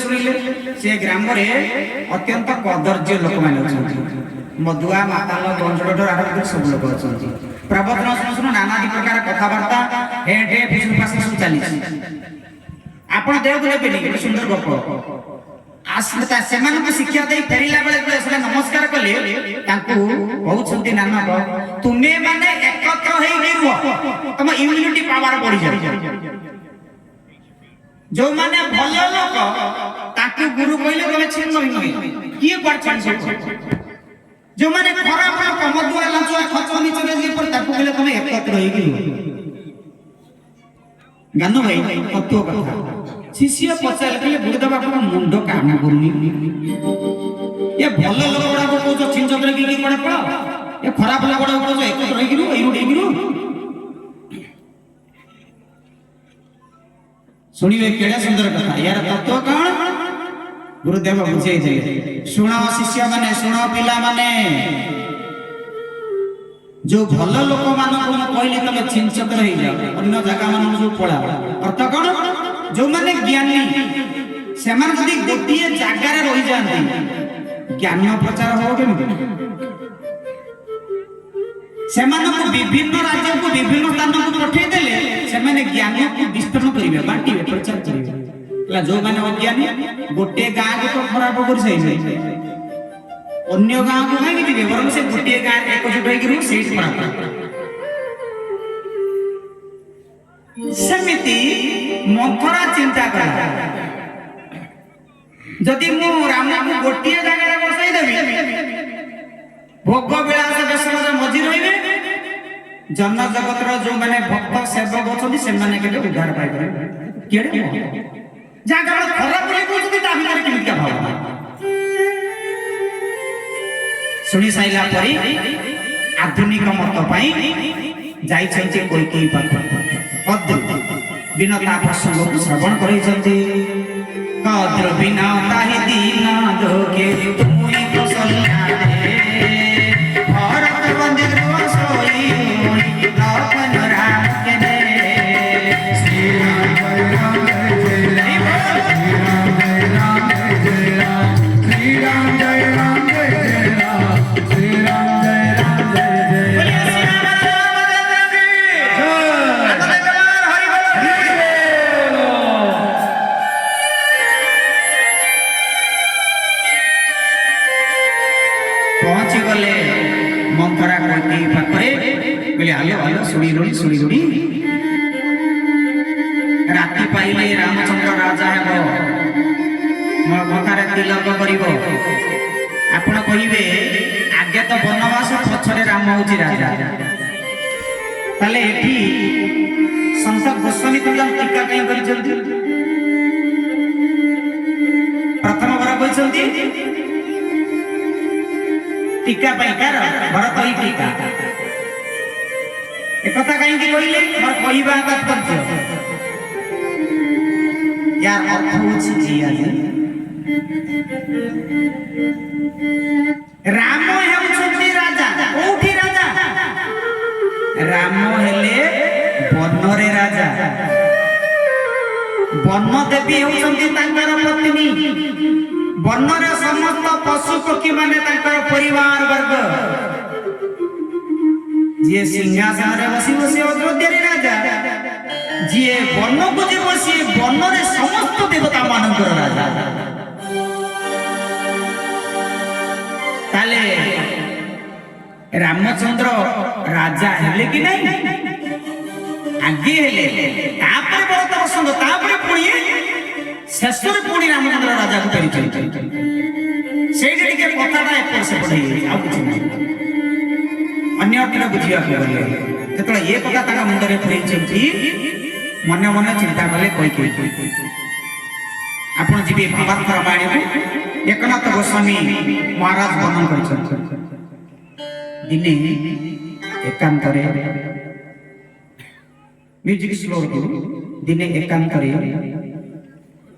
शुणिले से ग्राम रे अत्यंत कदर्य लोक माने अछंती मधुआ माताल गंजड़ आरंभ कर सब लोक अछंती प्रवचन शुणु शुणु नाना प्रकार कथावार्ता हेठे फुसुर फासुर सब चली आपण देव गुले बेनी सुंदर गप आस्मता सेमान को शिक्षा दे फेरिला बेले से नमस्कार कले तांकू कहउछंती नानक तुमे माने एकत्र हेई गिरुओ तम इम्यूनिटी पावर बढ़ी जाय जो माने भलो लोक ताकू गुरु कहले तमे छिन नहीं किए पड़छ जो माने खराब लोक मधुआ लंचुआ खचो नीचे जे पर ताकू कहले तमे एकत्र हेई गिरुओ गानो भाई तत्व कथा शिष्य पचार के गुरुदेव आपन मुंड काम करूनी ये भलो लोक बडा को जो छिन चक्र की पड़े पड़ा ये खराब लोक बडा को जो एकत्र हेई गिरु एई गिरु सुनिवे केड़ा सुंदर कथा यार तत्व कौन गुरुदेव बुझे दे सुनो शिष्य माने सुनो पिला माने जो भलो लोक मान को कहली तमे छिनचक्र हो जाओ अन्य जगह मान जो पळा अर्थ कौन जो माने ज्ञानी से मान जदी गोटिए जागा रे रहि जानती ज्ञान प्रचार हो केमि से मान को विभिन्न राज्य को विभिन्न स्थान को पठे देले से माने ज्ञान को विस्तृत करिवे बांटीवे प्रचार करिवे ला जो माने अज्ञानी गोटे गां को तो खराब कर सही अन्य गां को काहे दिबे बरम से गोटे गां एकजुट होई गिरु सेट पड़ा समिति मथुरा चिंता करा जदि मु राम को गोटे जगह रे बसाई देबी भोग विलास बेसर मझी रहिबे जन जगत रो जो माने भक्त सेवक अछथि से माने केते उद्धार पाइ पारे केडे जागा खराब बोली कोथि ता भितर केमिति भाव सुनी साइला परी आधुनिक मत पाई जाई छंती कोई केई पाख अद्भुत बिनता प्रसंग को श्रवण करै छंती कद्र बिना ताहि दीन जोगे तुई कुशल्या दे भरत बंदित सोई लखन राम के दे श्री राम जय राम जय राम जय राम श्री राम जय राम जय राम श्री राम जय राम जय पहुंची गले मंथरा कोई पाखरे बोले आलो आलो सुड़ी रुड़ी राति पाइले रामचंद्र राजा हेबो मो मथारे तिलक करिवो आपण कहिबे आगे तो वनवास पछरे राम होची राजा ताले एठी संत गोस्वामी तुलम टीका कहीं करिसंती प्रथम बार कहिसंती टीका पैकार भरत ही टीका एक कथा कहीं की कहिले मोर कहिबा तात्पर्य यार अर्थ होची जिया राम हेउछंती राजा कोठी राजा राम हेले बनरे राजा बन देवी हेउछंती तांकर पत्नी बनरे समस्त पशु पक्षी माने तांकर परिवार वर्ग जे सिंहासन रे बसी बसी अयोध्या रे राजा जे बन को जे बसी बनरे समस्त देवता मानकर राजा ताले रामचंद्र राजा हेले कि नहीं आगे हेले तापर बहुत प्रसंग तापर पुणी शेषर पुणी रामचंद्र राजा को करी सेठी के कथाटा एपर से पढ़ाई आ कुछ नहीं अन्य टिका बुझिया के गले तेतला ये कथा ताका मुंडरे पड़े छथि मने मने चिंता कले कोई आपण जीवे भावार्थ रामायण को एकनाथ गोस्वामी महाराज वर्णन करिछथि दिने एकांतरे म्यूजिक स्लो दिने एकांतरे